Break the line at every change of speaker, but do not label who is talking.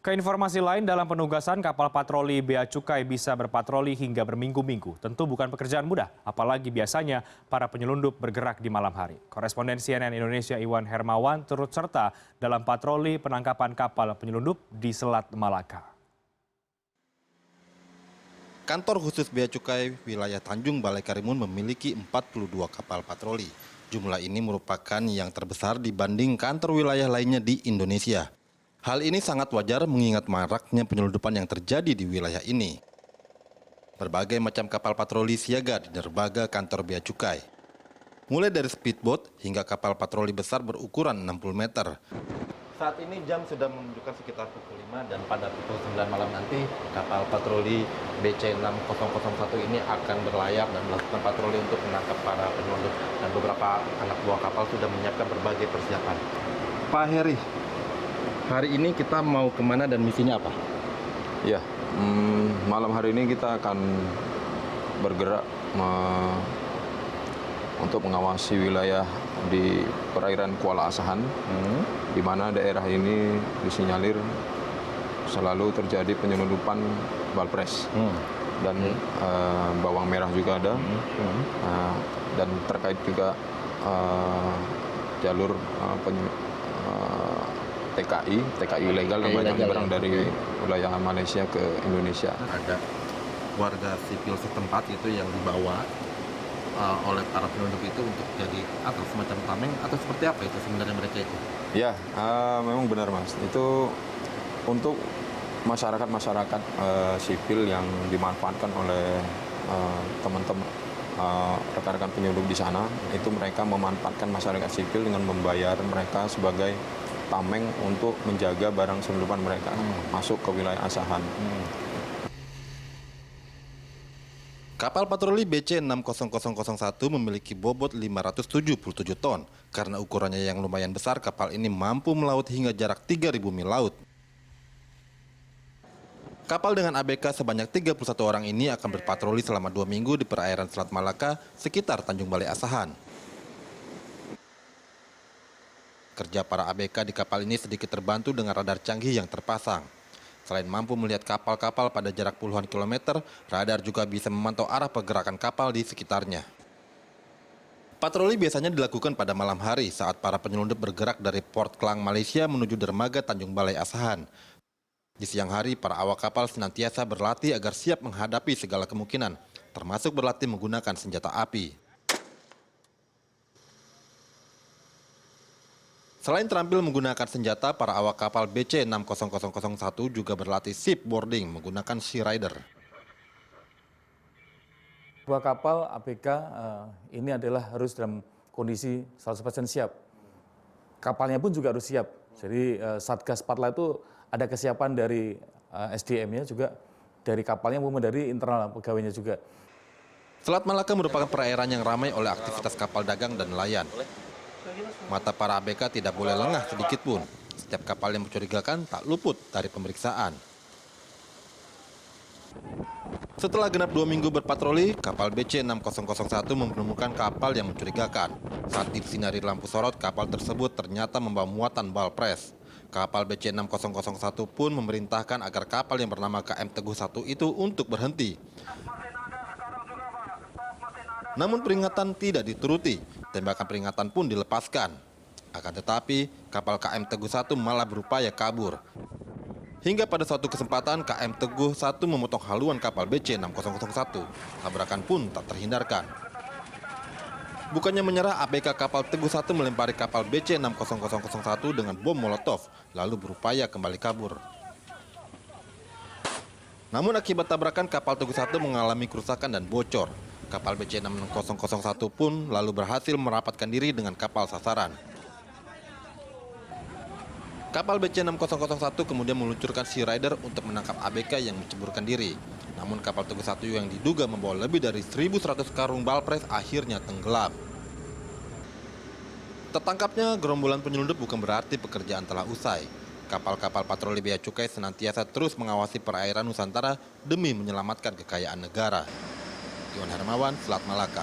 Keinformasi lain dalam penugasan kapal patroli Bea Cukai bisa berpatroli hingga berminggu-minggu. Tentu bukan pekerjaan mudah, apalagi biasanya para penyelundup bergerak di malam hari. Koresponden CNN Indonesia Iwan Hermawan turut serta dalam patroli penangkapan kapal penyelundup di Selat Malaka.
Kantor khusus Bea Cukai wilayah Tanjung Balai Karimun memiliki 42 kapal patroli. Jumlah ini merupakan yang terbesar dibanding kantor wilayah lainnya di Indonesia. Hal ini sangat wajar mengingat maraknya penyelundupan yang terjadi di wilayah ini. Berbagai macam kapal patroli siaga di dermaga kantor Bea Cukai. Mulai dari speedboat hingga kapal patroli besar berukuran 60 meter. Saat ini jam sudah menunjukkan sekitar pukul 5 dan pada pukul 9 malam nanti kapal patroli BC6001 ini akan berlayar dan melakukan patroli untuk menangkap para penyelundup. Dan beberapa anak buah kapal sudah menyiapkan berbagai persiapan. Pak Heri, hari ini kita mau kemana dan misinya apa?
Ya, malam hari ini kita akan bergerak untuk mengawasi wilayah di perairan Kuala Asahan, di mana daerah ini disinyalir selalu terjadi penyelundupan balpres dan bawang merah juga ada, dan terkait juga jalur TKI ilegal yang banyak menyeberang dari wilayah Malaysia ke Indonesia.
Ada warga sipil setempat itu yang dibawa oleh para penyelundup itu untuk jadi atau semacam tameng atau seperti apa itu sebenarnya mereka itu?
Ya, memang benar Mas. Itu untuk masyarakat sipil yang dimanfaatkan oleh teman-teman rekan-rekan penyelundup di sana. Itu mereka memanfaatkan masyarakat sipil dengan membayar mereka sebagai tameng untuk menjaga barang selundupan mereka masuk ke wilayah Asahan.
Kapal patroli BC6001 memiliki bobot 577 ton. Karena ukurannya yang lumayan besar, kapal ini mampu melaut hingga jarak 3.000 mil laut. Kapal dengan ABK sebanyak 31 orang ini akan berpatroli selama 2 minggu di perairan Selat Malaka sekitar Tanjung Balai Asahan. Kerja para ABK di kapal ini sedikit terbantu dengan radar canggih yang terpasang. Selain mampu melihat kapal-kapal pada jarak puluhan kilometer, radar juga bisa memantau arah pergerakan kapal di sekitarnya. Patroli biasanya dilakukan pada malam hari saat para penyelundup bergerak dari Port Klang, Malaysia menuju dermaga Tanjung Balai Asahan. Di siang hari, para awak kapal senantiasa berlatih agar siap menghadapi segala kemungkinan, termasuk berlatih menggunakan senjata api. Selain terampil menggunakan senjata, para awak kapal BC6001 juga berlatih shipboarding menggunakan Sea Rider.
Sebuah kapal ABK ini adalah harus dalam kondisi 100% siap. Kapalnya pun juga harus siap. Jadi Satgas Patla itu ada kesiapan dari SDM-nya juga, dari kapalnya maupun dari internal pegawainya juga.
Selat Malaka merupakan perairan yang ramai oleh aktivitas kapal dagang dan nelayan. Mata para ABK tidak boleh lengah sedikit pun. Setiap kapal yang mencurigakan tak luput dari pemeriksaan. Setelah genap 2 minggu berpatroli, kapal BC6001 menemukan kapal yang mencurigakan. Saat disinari lampu sorot, kapal tersebut ternyata membawa muatan balpres. Kapal BC6001 pun memerintahkan agar kapal yang bernama KM Teguh 1 itu untuk berhenti. Namun peringatan tidak dituruti, tembakan peringatan pun dilepaskan. Akan tetapi, kapal KM Teguh 1 malah berupaya kabur. Hingga pada suatu kesempatan, KM Teguh 1 memotong haluan kapal BC6001. Tabrakan pun tak terhindarkan. Bukannya menyerah, ABK kapal Teguh 1 melempari kapal BC6001 dengan bom molotov, lalu berupaya kembali kabur. Namun akibat tabrakan, kapal Teguh 1 mengalami kerusakan dan bocor. Kapal BC6001 pun lalu berhasil merapatkan diri dengan kapal sasaran. Kapal BC6001 kemudian meluncurkan Sea Rider untuk menangkap ABK yang menceburkan diri. Namun kapal Teguh 1 yang diduga membawa lebih dari 1.100 karung balpres akhirnya tenggelam. Tertangkapnya gerombolan penyelundup bukan berarti pekerjaan telah usai. Kapal-kapal patroli Bea Cukai senantiasa terus mengawasi perairan Nusantara demi menyelamatkan kekayaan negara. Iwan Hermawan, Selat Malaka.